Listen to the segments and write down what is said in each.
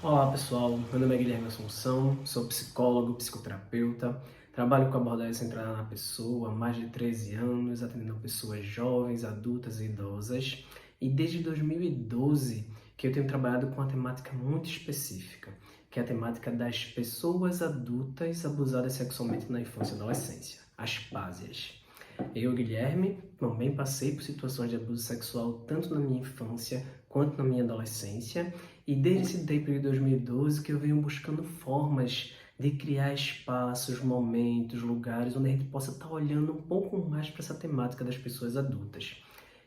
Olá pessoal, meu nome é Guilherme Assunção, sou psicólogo, psicoterapeuta, trabalho com abordagem centrada na pessoa há mais de 13 anos, atendendo pessoas jovens, adultas e idosas, e desde 2012 que eu tenho trabalhado com uma temática muito específica, que é a temática das pessoas adultas abusadas sexualmente na infância e adolescência, as PASEAs. Eu, Guilherme, também passei por situações de abuso sexual tanto na minha infância quanto na minha adolescência, e desde esse tempo de 2012 que eu venho buscando formas de criar espaços, momentos, lugares onde a gente possa estar olhando um pouco mais para essa temática das pessoas adultas.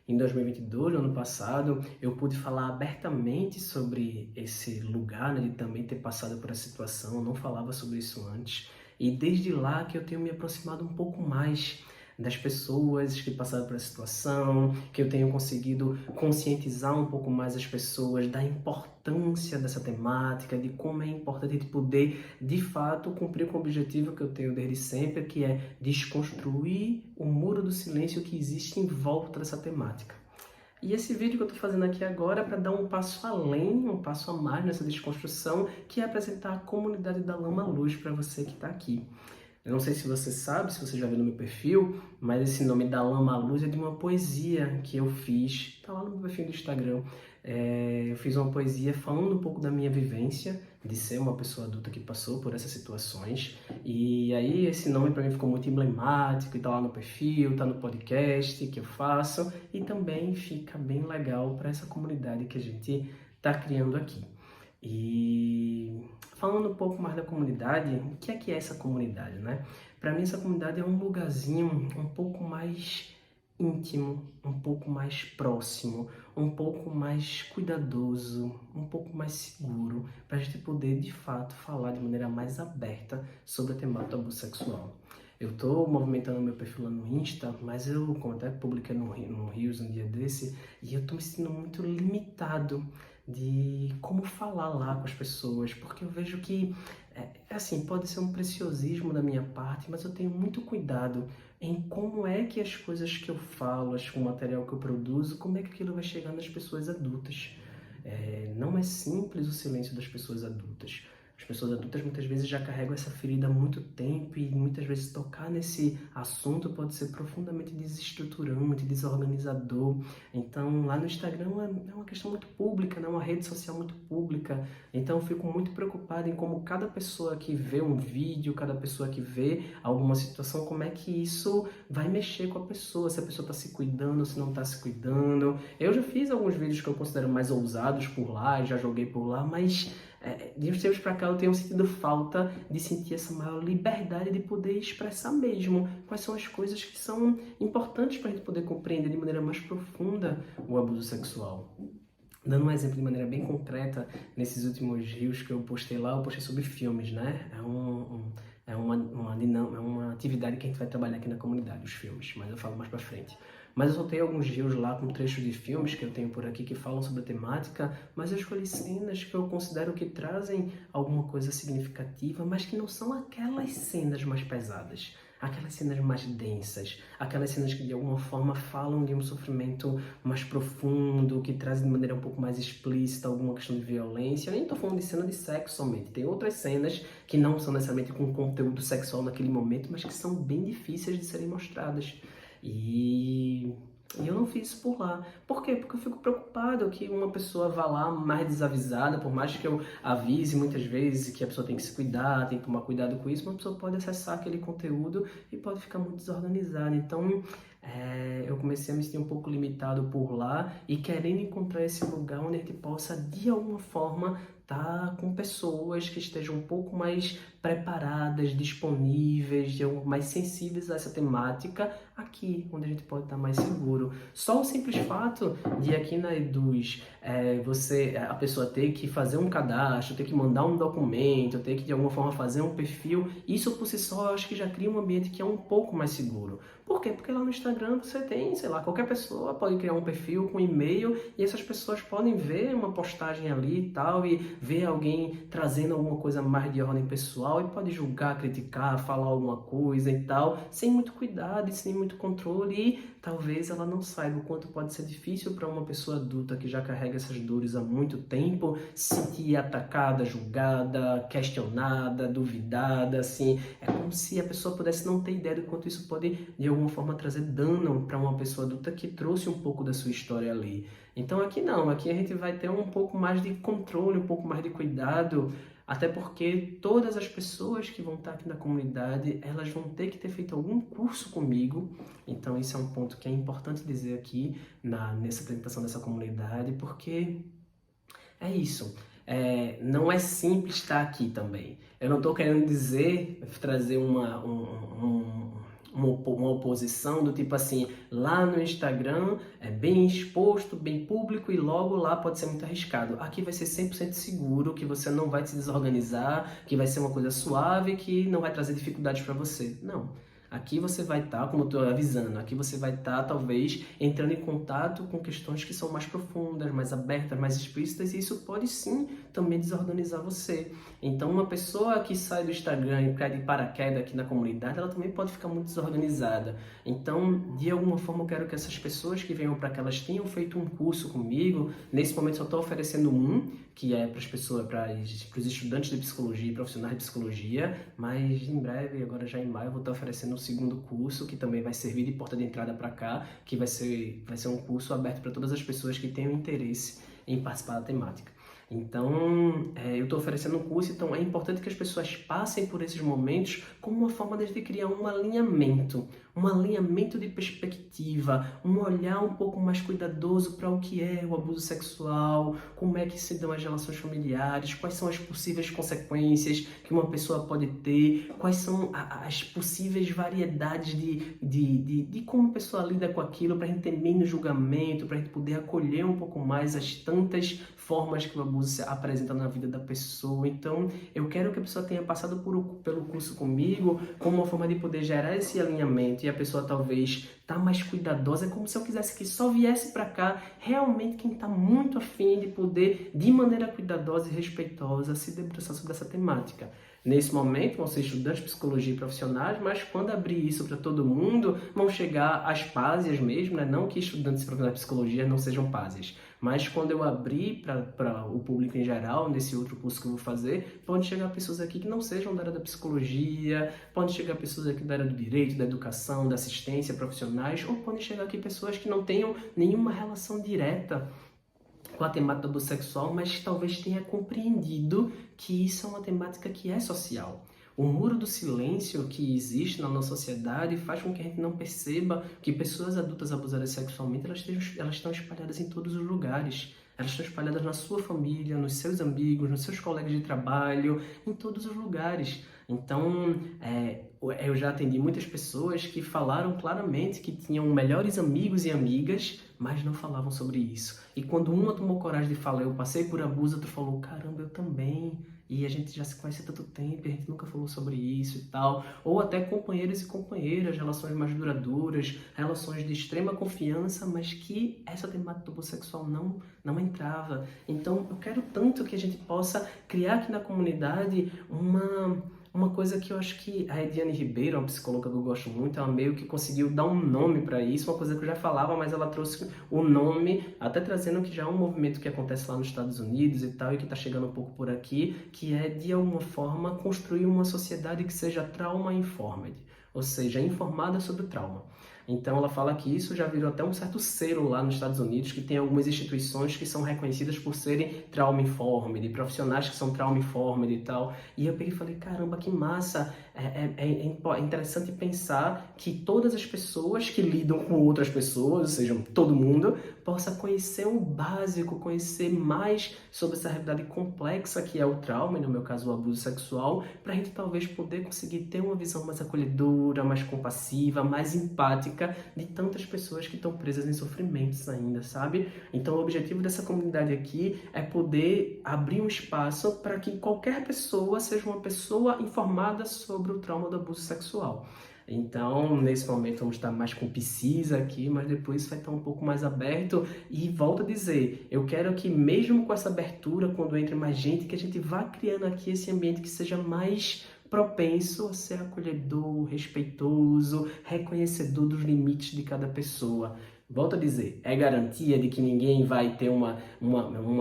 Em 2022, no ano passado, eu pude falar abertamente sobre esse lugar, né, de também ter passado por essa situação, eu não falava sobre isso antes, e desde lá que eu tenho me aproximado um pouco mais das pessoas que passaram por essa situação, que eu tenho conseguido conscientizar um pouco mais as pessoas da importância dessa temática, de como é importante a gente poder, de fato, cumprir com o objetivo que eu tenho desde sempre, que é desconstruir o muro do silêncio que existe em volta dessa temática. E esse vídeo que eu estou fazendo aqui agora é para dar um passo além, um passo a mais nessa desconstrução, que é apresentar a comunidade da Lama Luz para você que está aqui. Eu não sei se você sabe, se você já viu no meu perfil, mas esse nome da Lama Luz é de uma poesia que eu fiz, tá lá no meu perfil do Instagram. Eu fiz uma poesia falando um pouco da minha vivência, de ser uma pessoa adulta que passou por essas situações. E aí esse nome para mim ficou muito emblemático, e tá lá no perfil, tá no podcast que eu faço, e também fica bem legal para essa comunidade que a gente tá criando aqui. E falando um pouco mais da comunidade, o que é essa comunidade, né? Para mim essa comunidade é um lugarzinho um pouco mais íntimo, um pouco mais próximo, um pouco mais cuidadoso, um pouco mais seguro, para a gente poder de fato falar de maneira mais aberta sobre a temática do abuso sexual. Eu estou movimentando meu perfil lá no Insta, mas eu, como até publiquei no Rios um dia desse, e eu estou me sentindo muito limitado de como falar lá com as pessoas, porque eu vejo que, assim, pode ser um preciosismo da minha parte, mas eu tenho muito cuidado em como é que as coisas que eu falo, o material que eu produzo, como é que aquilo vai chegar nas pessoas adultas. Não é simples o silêncio das pessoas adultas. As pessoas adultas muitas vezes já carregam essa ferida há muito tempo e muitas vezes tocar nesse assunto pode ser profundamente desestruturante, desorganizador. Então lá no Instagram é uma questão muito pública, né? Uma rede social muito pública. Então eu fico muito preocupado em como cada pessoa que vê um vídeo, cada pessoa que vê alguma situação, como é que isso vai mexer com a pessoa, se a pessoa está se cuidando, se não está se cuidando. Eu já fiz alguns vídeos que eu considero mais ousados por lá, já joguei por lá, mas de uns tempos para cá eu tenho sentido falta de sentir essa maior liberdade de poder expressar mesmo quais são as coisas que são importantes para a gente poder compreender de maneira mais profunda o abuso sexual. Dando um exemplo de maneira bem concreta, nesses últimos reels que eu postei lá, eu postei sobre filmes, né? É uma atividade que a gente vai trabalhar aqui na comunidade, os filmes, mas eu falo mais pra frente. Mas eu soltei alguns reels lá com trechos de filmes que eu tenho por aqui que falam sobre a temática, mas eu escolhi cenas que eu considero que trazem alguma coisa significativa, mas que não são aquelas cenas mais pesadas, aquelas cenas mais densas, aquelas cenas que de alguma forma falam de um sofrimento mais profundo, que trazem de maneira um pouco mais explícita alguma questão de violência. Eu nem estou falando de cena de sexo somente, tem outras cenas que não são necessariamente com conteúdo sexual naquele momento, mas que são bem difíceis de serem mostradas. E eu não fiz isso por lá. Por quê? Porque eu fico preocupado que uma pessoa vá lá mais desavisada, por mais que eu avise muitas vezes que a pessoa tem que se cuidar, tem que tomar cuidado com isso, uma pessoa pode acessar aquele conteúdo e pode ficar muito desorganizada. Então, eu comecei a me sentir um pouco limitado por lá e querendo encontrar esse lugar onde a gente possa, de alguma forma, estar com pessoas que estejam um pouco mais preparadas, disponíveis, mais sensíveis a essa temática, aqui, onde a gente pode estar mais seguro. Só o simples fato de aqui na Eduz, a pessoa ter que fazer um cadastro, ter que mandar um documento, ter que de alguma forma fazer um perfil, isso por si só eu acho que já cria um ambiente que é um pouco mais seguro. Por quê? Porque lá no Instagram você tem, sei lá, qualquer pessoa pode criar um perfil com e-mail e essas pessoas podem ver uma postagem ali e tal, e vê alguém trazendo alguma coisa mais de ordem pessoal e pode julgar, criticar, falar alguma coisa e tal, sem muito cuidado e sem muito controle, e talvez ela não saiba o quanto pode ser difícil para uma pessoa adulta que já carrega essas dores há muito tempo, se sentir atacada, julgada, questionada, duvidada, assim. É como se a pessoa pudesse não ter ideia do quanto isso pode, de alguma forma, trazer dano para uma pessoa adulta que trouxe um pouco da sua história ali. Então aqui não, aqui a gente vai ter um pouco mais de controle, um pouco mais de cuidado, até porque todas as pessoas que vão estar aqui na comunidade, elas vão ter que ter feito algum curso comigo. Então isso é um ponto que é importante dizer aqui nessa apresentação dessa comunidade, porque é isso. Não é simples estar aqui também. Eu não estou querendo dizer, trazer uma oposição do tipo assim, lá no Instagram é bem exposto, bem público e logo lá pode ser muito arriscado. Aqui vai ser 100% seguro, que você não vai se desorganizar, que vai ser uma coisa suave, que não vai trazer dificuldades para você. Não. Aqui você vai estar, como eu estou avisando, aqui você vai estar talvez entrando em contato com questões que são mais profundas, mais abertas, mais explícitas, e isso pode sim também desorganizar você. Então uma pessoa que sai do Instagram e cai de paraquedas aqui na comunidade, ela também pode ficar muito desorganizada. Então, de alguma forma, eu quero que essas pessoas que venham para cá, elas tenham feito um curso comigo. Nesse momento eu estou oferecendo um, que é para as pessoas, para os estudantes de psicologia e profissionais de psicologia, mas em breve, agora já em maio, eu vou estar oferecendo um segundo curso, que também vai servir de porta de entrada para cá, que vai ser um curso aberto para todas as pessoas que tenham interesse em participar da temática. Então, eu estou oferecendo um curso, então é importante que as pessoas passem por esses momentos como uma forma de criar um alinhamento de perspectiva, um olhar um pouco mais cuidadoso para o que é o abuso sexual, como é que se dão as relações familiares, quais são as possíveis consequências que uma pessoa pode ter, quais são as possíveis variedades de como a pessoa lida com aquilo, para a gente ter menos julgamento, para a gente poder acolher um pouco mais as tantas formas que o abuso se apresenta na vida da pessoa. Então, eu quero que a pessoa tenha passado pelo curso comigo como uma forma de poder gerar esse alinhamento, e a pessoa talvez tá mais cuidadosa. É como se eu quisesse que só viesse para cá realmente quem está muito afim de poder, de maneira cuidadosa e respeitosa, se debruçar sobre essa temática. Nesse momento vão ser estudantes de psicologia e profissionais, mas quando abrir isso para todo mundo, vão chegar as pásias mesmo, né? Não que estudantes e profissionais de psicologia não sejam pásias, mas quando eu abrir para o público em geral, nesse outro curso que eu vou fazer, podem chegar pessoas aqui que não sejam da área da psicologia, podem chegar pessoas aqui da área do direito, da educação, da assistência profissionais, ou podem chegar aqui pessoas que não tenham nenhuma relação direta com a temática do abuso sexual, mas talvez tenha compreendido que isso é uma temática que é social. O muro do silêncio que existe na nossa sociedade faz com que a gente não perceba que pessoas adultas abusadas sexualmente, elas estão espalhadas em todos os lugares. Elas estão espalhadas na sua família, nos seus amigos, nos seus colegas de trabalho, em todos os lugares. Então, eu já atendi muitas pessoas que falaram claramente que tinham melhores amigos e amigas, mas não falavam sobre isso. E quando uma tomou coragem de falar, eu passei por abuso, outro falou, caramba, eu também. E a gente já se conhece há tanto tempo, a gente nunca falou sobre isso e tal. Ou até companheiros e companheiras, relações mais duradouras, relações de extrema confiança, mas que essa temática do abuso sexual não entrava. Então, eu quero tanto que a gente possa criar aqui na comunidade uma coisa que eu acho que a Ediane Ribeiro, uma psicóloga que eu gosto muito, ela meio que conseguiu dar um nome para isso, uma coisa que eu já falava, mas ela trouxe o nome, até trazendo que já é um movimento que acontece lá nos Estados Unidos e tal, e que está chegando um pouco por aqui, que é, de alguma forma, construir uma sociedade que seja trauma-informed, ou seja, informada sobre o trauma. Então ela fala que isso já virou até um certo selo lá nos Estados Unidos, que tem algumas instituições que são reconhecidas por serem trauma-informed, profissionais que são trauma-informed e tal. E eu peguei e falei, caramba, que massa! É interessante pensar que todas as pessoas que lidam com outras pessoas, ou seja, todo mundo, possa conhecer o básico, conhecer mais sobre essa realidade complexa que é o trauma, e no meu caso o abuso sexual, para a gente talvez poder conseguir ter uma visão mais acolhedora, mais compassiva, mais empática de tantas pessoas que estão presas em sofrimentos ainda, sabe? Então o objetivo dessa comunidade aqui é poder abrir um espaço para que qualquer pessoa seja uma pessoa informada sobre o trauma do abuso sexual. Então, nesse momento, vamos estar mais com psis aqui, mas depois vai estar um pouco mais aberto. E volto a dizer, eu quero que mesmo com essa abertura, quando entre mais gente, que a gente vá criando aqui esse ambiente que seja mais propenso a ser acolhedor, respeitoso, reconhecedor dos limites de cada pessoa. Volto a dizer, é garantia de que ninguém vai ter uma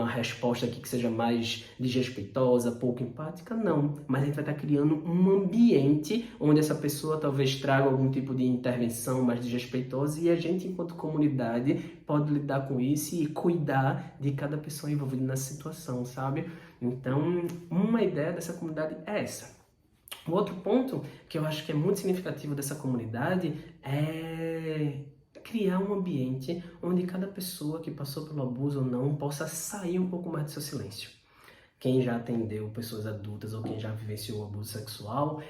resposta aqui que seja mais desrespeitosa, pouco empática? Não. Mas a gente vai estar criando um ambiente onde essa pessoa talvez traga algum tipo de intervenção mais desrespeitosa e a gente, enquanto comunidade, pode lidar com isso e cuidar de cada pessoa envolvida nessa situação, sabe? Então, uma ideia dessa comunidade é essa. O outro ponto que eu acho que é muito significativo dessa comunidade é criar um ambiente onde cada pessoa que passou pelo abuso ou não possa sair um pouco mais do seu silêncio. Quem já atendeu pessoas adultas ou quem já vivenciou o abuso sexual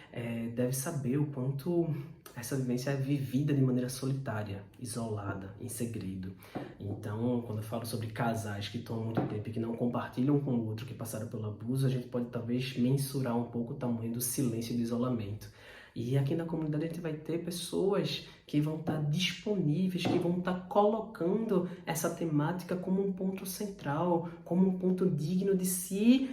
deve saber o quanto essa vivência é vivida de maneira solitária, isolada, em segredo. Então, quando eu falo sobre casais que estão há muito tempo e que não compartilham um com o outro que passaram pelo abuso, a gente pode talvez mensurar um pouco o tamanho do silêncio e do isolamento. E aqui na comunidade a gente vai ter pessoas que vão estar disponíveis, que vão estar colocando essa temática como um ponto central, como um ponto digno de se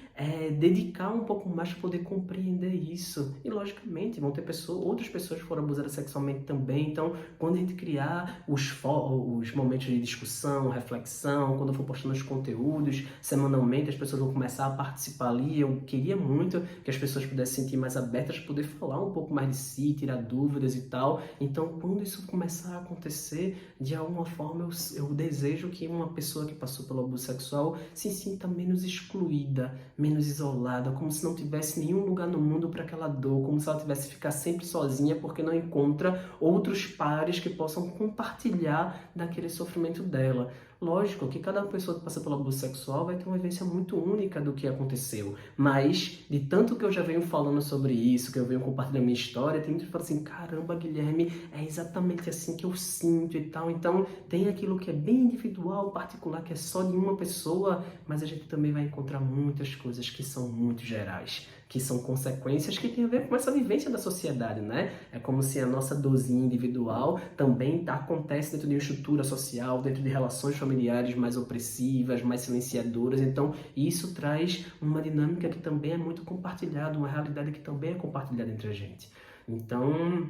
dedicar um pouco mais para poder compreender isso. E, logicamente, vão ter outras pessoas que foram abusadas sexualmente também. Então, quando a gente criar os momentos de discussão, reflexão, quando eu for postando os conteúdos, semanalmente as pessoas vão começar a participar ali. Eu queria muito que as pessoas pudessem se sentir mais abertas para poder falar um pouco mais de si, tirar dúvidas e tal. Então, quando isso começar a acontecer, de alguma forma eu desejo que uma pessoa que passou pelo abuso sexual se sinta menos excluída, menos isolada, como se não tivesse nenhum lugar no mundo para aquela dor, como se ela tivesse que ficar sempre sozinha porque não encontra outros pares que possam compartilhar daquele sofrimento dela. Lógico que cada pessoa que passa pelo abuso sexual vai ter uma vivência muito única do que aconteceu, mas de tanto que eu já venho falando sobre isso, que eu venho compartilhando minha história, tem gente que fala assim, caramba, Guilherme, é exatamente assim que eu sinto e tal. Então tem aquilo que é bem individual, particular, que é só de uma pessoa, mas a gente também vai encontrar muitas coisas que são muito gerais, que são consequências que têm a ver com essa vivência da sociedade, né? É como se a nossa dorzinha individual também acontece dentro de uma estrutura social, dentro de relações familiares mais opressivas, mais silenciadoras. Então, isso traz uma dinâmica que também é muito compartilhada, uma realidade que também é compartilhada entre a gente. Então,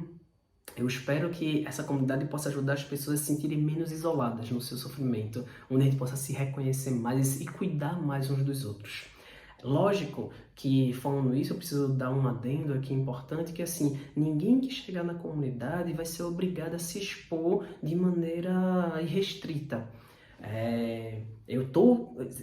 eu espero que essa comunidade possa ajudar as pessoas a se sentirem menos isoladas no seu sofrimento, onde a gente possa se reconhecer mais e cuidar mais uns dos outros. Lógico que, falando isso, eu preciso dar um adendo aqui importante, que assim, ninguém que chegar na comunidade vai ser obrigado a se expor de maneira irrestrita.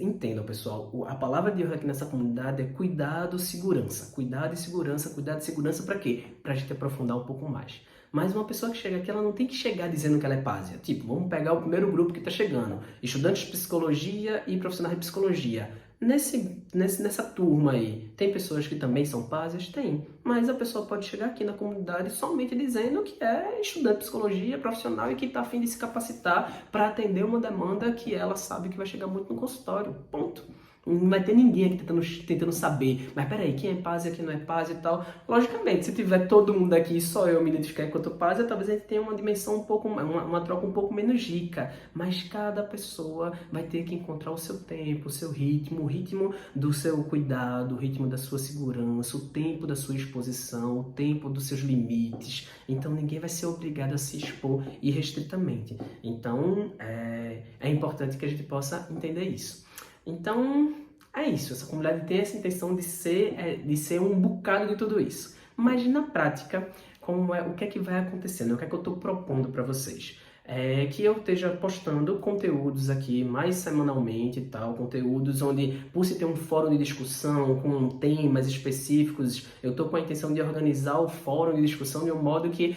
Entendam, pessoal, a palavra de hoje aqui nessa comunidade é cuidado, segurança. Cuidado e segurança para quê? Para a gente aprofundar um pouco mais. Mas uma pessoa que chega aqui, ela não tem que chegar dizendo que ela é pásia. Tipo, vamos pegar o primeiro grupo que está chegando. Estudantes de psicologia e profissionais de psicologia. Nessa turma aí, tem pessoas que também são pásias? Tem. Mas a pessoa pode chegar aqui na comunidade somente dizendo que é estudante de psicologia, profissional e que está a fim de se capacitar para atender uma demanda que ela sabe que vai chegar muito no consultório. Ponto. Não vai ter ninguém aqui tentando saber, mas peraí, quem é pásia, quem não é pásia e tal. Logicamente, se tiver todo mundo aqui e só eu me identificar enquanto pásia, talvez a gente tenha uma dimensão uma troca um pouco menos rica. Mas cada pessoa vai ter que encontrar o seu tempo, o seu ritmo, o ritmo do seu cuidado, o ritmo da sua segurança, o tempo da sua exposição, o tempo dos seus limites. Então ninguém vai ser obrigado a se expor irrestritamente. Então é importante que a gente possa entender isso. Então, é isso. Essa comunidade tem essa intenção de ser um bocado de tudo isso. Mas, na prática, o que é que vai acontecendo? O que é que eu estou propondo para vocês? É que eu esteja postando conteúdos aqui mais semanalmente e tal, conteúdos onde, por se ter um fórum de discussão com temas específicos, eu estou com a intenção de organizar o fórum de discussão de um modo que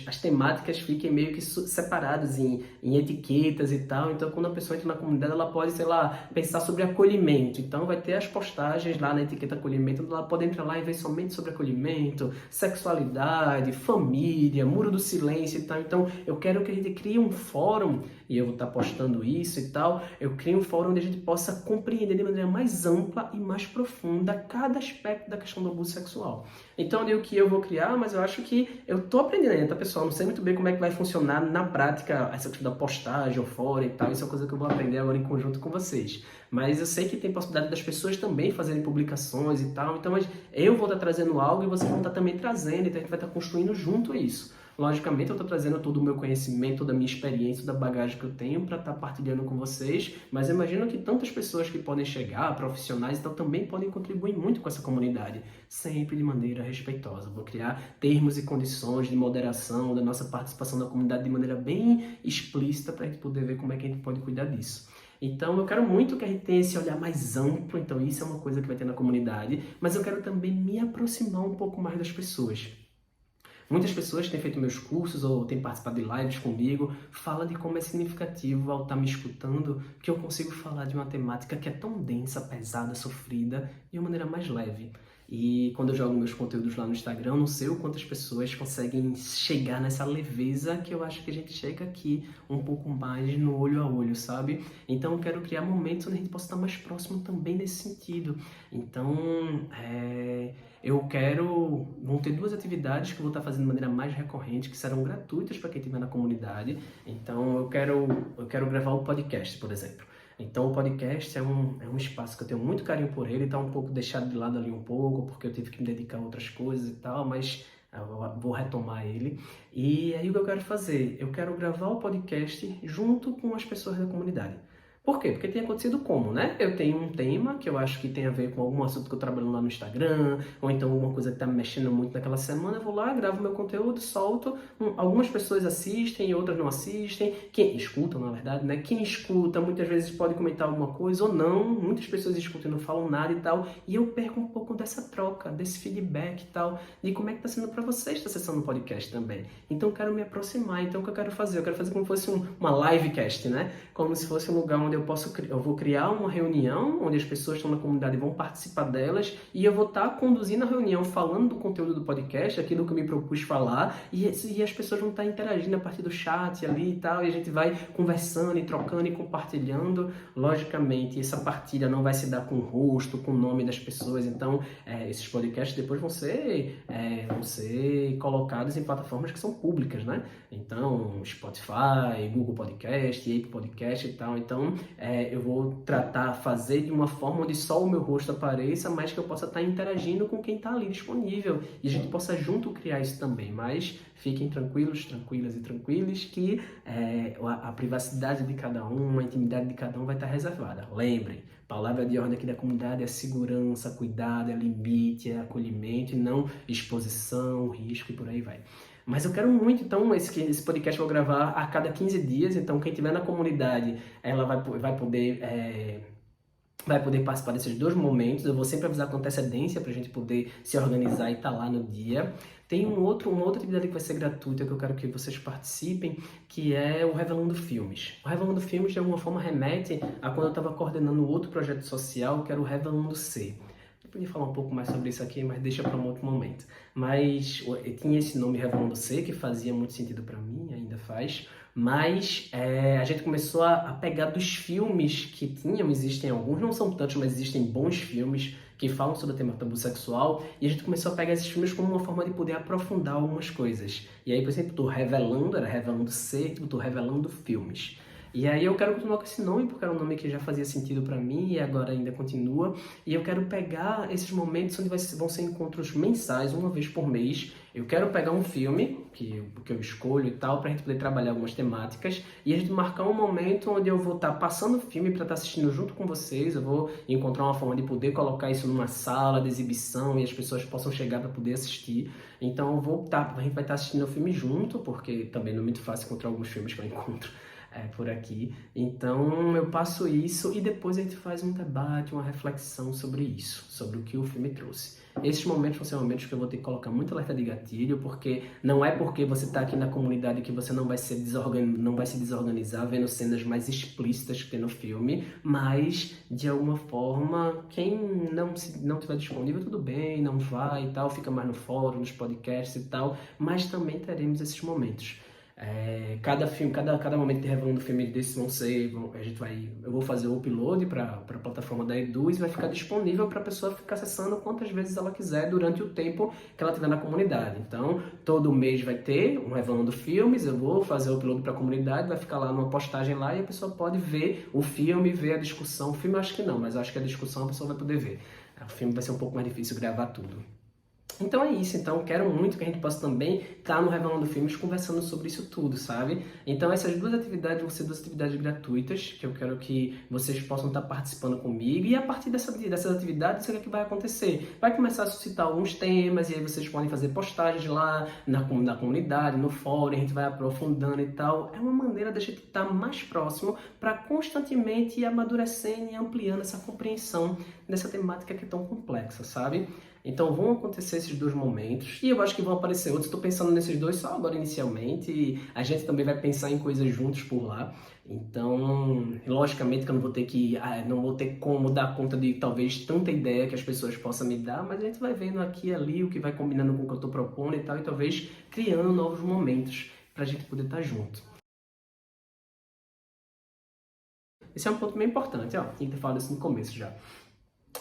as temáticas fiquem meio que separadas em etiquetas e tal. Então, quando a pessoa entra na comunidade, ela pode, sei lá, pensar sobre acolhimento. Então, vai ter as postagens lá na etiqueta acolhimento, onde ela pode entrar lá e ver somente sobre acolhimento, sexualidade, família, muro do silêncio e tal. Então, Então, eu quero que a gente crie um fórum, e eu vou estar postando isso e tal, eu crio um fórum onde a gente possa compreender de maneira mais ampla e mais profunda cada aspecto da questão do abuso sexual. Então, eu digo que eu vou criar, mas eu acho que eu tô aprendendo ainda, tá, pessoal? Não sei muito bem como é que vai funcionar na prática essa questão da postagem, o fórum e tal, isso é uma coisa que eu vou aprender agora em conjunto com vocês. Mas eu sei que tem possibilidade das pessoas também fazerem publicações e tal, então eu vou estar trazendo algo e vocês vão estar também trazendo, então a gente vai estar construindo junto isso. Logicamente, eu estou trazendo todo o meu conhecimento, toda a minha experiência, toda a bagagem que eu tenho para estar partilhando com vocês, mas eu imagino que tantas pessoas que podem chegar, profissionais, então também podem contribuir muito com essa comunidade, sempre de maneira respeitosa. Vou criar termos e condições de moderação da nossa participação na comunidade de maneira bem explícita para a gente poder ver como é que a gente pode cuidar disso. Então, eu quero muito que a gente tenha esse olhar mais amplo, então isso é uma coisa que vai ter na comunidade, mas eu quero também me aproximar um pouco mais das pessoas. Muitas pessoas que têm feito meus cursos ou têm participado de lives comigo falam de como é significativo ao estar me escutando que eu consigo falar de uma temática que é tão densa, pesada, sofrida, de uma maneira mais leve. E quando eu jogo meus conteúdos lá no Instagram, eu não sei o quanto as pessoas conseguem chegar nessa leveza que eu acho que a gente chega aqui um pouco mais no olho a olho, sabe? Então eu quero criar momentos onde a gente possa estar mais próximo também nesse sentido. Então, vão ter 2 atividades que eu vou estar fazendo de maneira mais recorrente, que serão gratuitas para quem estiver na comunidade. Então eu quero gravar o podcast, por exemplo. Então o podcast é um espaço que eu tenho muito carinho por ele, está um pouco deixado de lado ali um pouco, porque eu tive que me dedicar a outras coisas e tal, mas eu vou retomar ele. E aí o que eu quero fazer? Eu quero gravar o podcast junto com as pessoas da comunidade. Por quê? Porque tem acontecido como, né? Eu tenho um tema que eu acho que tem a ver com algum assunto que eu trabalho lá no Instagram, ou então alguma coisa que tá me mexendo muito naquela semana, eu vou lá, gravo meu conteúdo, solto. Algumas pessoas assistem, outras não assistem. Quem escuta, na verdade, né? Quem escuta muitas vezes pode comentar alguma coisa ou não. Muitas pessoas escutam e não falam nada e tal. E eu perco um pouco dessa troca, desse feedback e tal, de como é que tá sendo para vocês esta sessão no podcast também. Então eu quero me aproximar. Então o que eu quero fazer? Eu quero fazer como se fosse uma livecast, né? Como se fosse um lugar onde eu vou criar uma reunião onde as pessoas que estão na comunidade vão participar delas e eu vou estar conduzindo a reunião, falando do conteúdo do podcast, aquilo que eu me propus falar, e as pessoas vão estar interagindo a partir do chat ali e tal, e a gente vai conversando e trocando e compartilhando. Logicamente, essa partilha não vai se dar com o rosto, com o nome das pessoas, então esses podcasts depois vão ser colocados em plataformas que são públicas, né? Então, Spotify, Google Podcast, Apple Podcast e tal. Então, eu vou fazer de uma forma onde só o meu rosto apareça, mas que eu possa estar interagindo com quem está ali disponível. E a gente possa junto criar isso também. Mas fiquem tranquilos, tranquilas e tranquilos que a privacidade de cada um, a intimidade de cada um vai estar reservada. Lembrem, palavra de ordem aqui da comunidade é segurança, cuidado, é limite, é acolhimento e não exposição, risco e por aí vai. Mas eu quero muito, então, esse podcast eu vou gravar a cada 15 dias, então quem estiver na comunidade, ela vai poder participar desses 2 momentos. Eu vou sempre avisar com antecedência para a gente poder se organizar e estar lá no dia. Tem uma outra atividade que vai ser gratuita que eu quero que vocês participem, que é o Revelando Filmes. O Revelando Filmes, de alguma forma, remete a quando eu estava coordenando outro projeto social, que era o Revelando C. Eu podia falar um pouco mais sobre isso aqui, mas deixa para um outro momento. Mas eu tinha esse nome Revelando C, que fazia muito sentido para mim, ainda faz. Mas a gente começou a pegar dos filmes que existem alguns, não são tantos, mas existem bons filmes que falam sobre o tema tabu sexual, e a gente começou a pegar esses filmes como uma forma de poder aprofundar algumas coisas. E aí, por exemplo, era Revelando C, tô revelando filmes. E aí eu quero continuar com esse nome, porque era um nome que já fazia sentido para mim e agora ainda continua. E eu quero pegar esses momentos onde vão ser encontros mensais, uma vez por mês. Eu quero pegar um filme, que eu escolho e tal, pra gente poder trabalhar algumas temáticas. E a gente marcar um momento onde eu vou estar passando o filme para estar assistindo junto com vocês. Eu vou encontrar uma forma de poder colocar isso numa sala de exibição e as pessoas possam chegar para poder assistir. Então a gente vai estar assistindo o filme junto, porque também não é muito fácil encontrar alguns filmes que eu encontro por aqui. Então eu passo isso e depois a gente faz um debate, uma reflexão sobre isso, sobre o que o filme trouxe. Esses momentos vão ser momentos que eu vou ter que colocar muito alerta de gatilho, porque não é porque você está aqui na comunidade que você não vai se desorganizar vendo cenas mais explícitas que tem no filme, mas de alguma forma, quem não estiver disponível, tudo bem, não vai e tal, fica mais no fórum, nos podcasts e tal, mas também teremos esses momentos. Cada momento de revelando filme desses eu vou fazer o upload para a plataforma da Eduz e vai ficar disponível para a pessoa ficar acessando quantas vezes ela quiser durante o tempo que ela tiver na comunidade. Então, todo mês vai ter um revelando filmes, eu vou fazer o upload para a comunidade, vai ficar lá numa postagem lá e a pessoa pode ver o filme, ver a discussão. O filme eu acho que não, mas eu acho que a discussão a pessoa vai poder ver. O filme vai ser um pouco mais difícil gravar tudo. Então é isso, então quero muito que a gente possa também estar no Revelando Filmes conversando sobre isso tudo, sabe? Então essas duas atividades vão ser duas atividades gratuitas, que eu quero que vocês possam estar participando comigo, e a partir dessas atividades, o que é que vai acontecer? Vai começar a suscitar alguns temas, e aí vocês podem fazer postagens lá na comunidade, no fórum, a gente vai aprofundando e tal. É uma maneira da gente estar mais próximo para constantemente ir amadurecendo e ampliando essa compreensão dessa temática que é tão complexa, sabe? Então vão acontecer esses dois momentos e eu acho que vão aparecer outros. Estou pensando nesses dois só agora inicialmente e a gente também vai pensar em coisas juntos por lá. Então, logicamente que eu não vou ter como dar conta de talvez tanta ideia que as pessoas possam me dar, mas a gente vai vendo aqui e ali o que vai combinando com o que eu estou propondo e tal, e talvez criando novos momentos para a gente poder estar junto. Esse é um ponto bem importante, ó. Tinha que ter falado isso no começo já.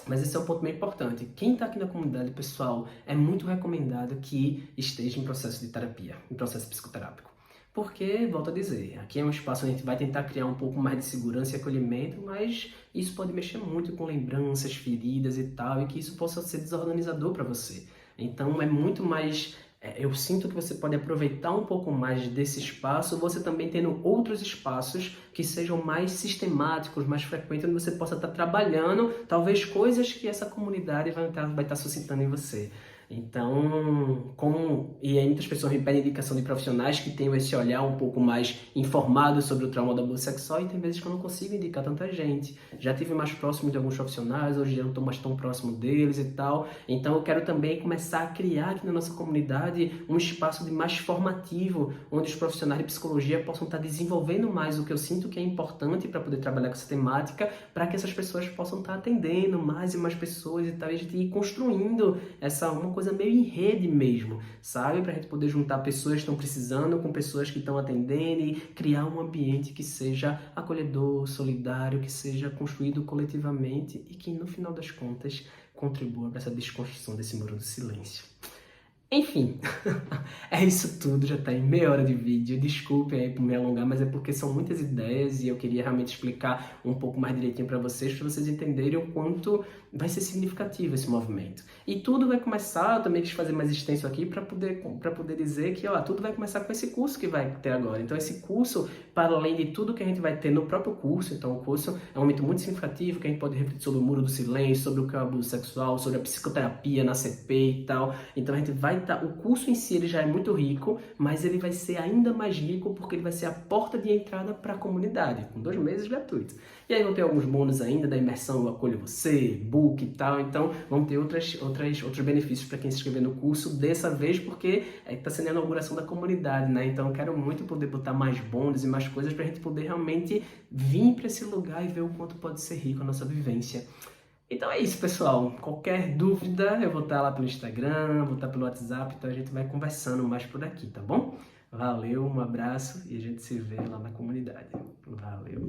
Mas esse é um ponto bem importante. Quem está aqui na comunidade, pessoal, é muito recomendado que esteja em processo de terapia, em processo psicoterápico. Porque, volto a dizer, aqui é um espaço onde a gente vai tentar criar um pouco mais de segurança e acolhimento, mas isso pode mexer muito com lembranças, feridas e tal, e que isso possa ser desorganizador para você. Então, é muito mais... Eu sinto que você pode aproveitar um pouco mais desse espaço, você também tendo outros espaços que sejam mais sistemáticos, mais frequentes, onde você possa estar trabalhando, talvez coisas que essa comunidade vai estar suscitando em você. Então, e aí muitas pessoas me pedem indicação de profissionais que tenham esse olhar um pouco mais informado sobre o trauma do abuso sexual, e tem vezes que eu não consigo indicar tanta gente. Já tive mais próximo de alguns profissionais, hoje eu não estou mais tão próximo deles e tal. Então eu quero também começar a criar aqui na nossa comunidade um espaço de mais formativo, onde os profissionais de psicologia possam estar desenvolvendo mais o que eu sinto que é importante para poder trabalhar com essa temática, para que essas pessoas possam estar atendendo mais e mais pessoas e tal, e a gente ir construindo uma coisa meio em rede mesmo, sabe? Pra gente poder juntar pessoas que estão precisando com pessoas que estão atendendo e criar um ambiente que seja acolhedor, solidário, que seja construído coletivamente e que, no final das contas, contribua para essa desconstrução desse muro do silêncio. Enfim, é isso tudo, já tá em meia hora de vídeo, desculpe aí por me alongar, mas é porque são muitas ideias e eu queria realmente explicar um pouco mais direitinho para vocês entenderem o quanto vai ser significativo esse movimento. E tudo vai começar, eu também quis fazer mais extenso aqui para poder dizer que tudo vai começar com esse curso que vai ter agora. Então esse curso, para além de tudo que a gente vai ter no próprio curso, então o curso é um momento muito significativo, que a gente pode refletir sobre o muro do silêncio, sobre o que é o abuso sexual, sobre a psicoterapia na CP e tal. Então a gente vai o curso em si ele já é muito rico, mas ele vai ser ainda mais rico porque ele vai ser a porta de entrada para a comunidade, com 2 meses gratuitos. E aí vão ter alguns bônus ainda da imersão Eu Acolho Você, book e tal, então vão ter outros benefícios para quem se inscrever no curso, dessa vez porque está sendo a inauguração da comunidade, né? Então eu quero muito poder botar mais bônus e mais coisas para a gente poder realmente vir para esse lugar e ver o quanto pode ser rico a nossa vivência. Então é isso, pessoal. Qualquer dúvida, eu vou estar lá pelo Instagram, vou estar pelo WhatsApp, então a gente vai conversando mais por aqui, tá bom? Valeu, um abraço e a gente se vê lá na comunidade. Valeu!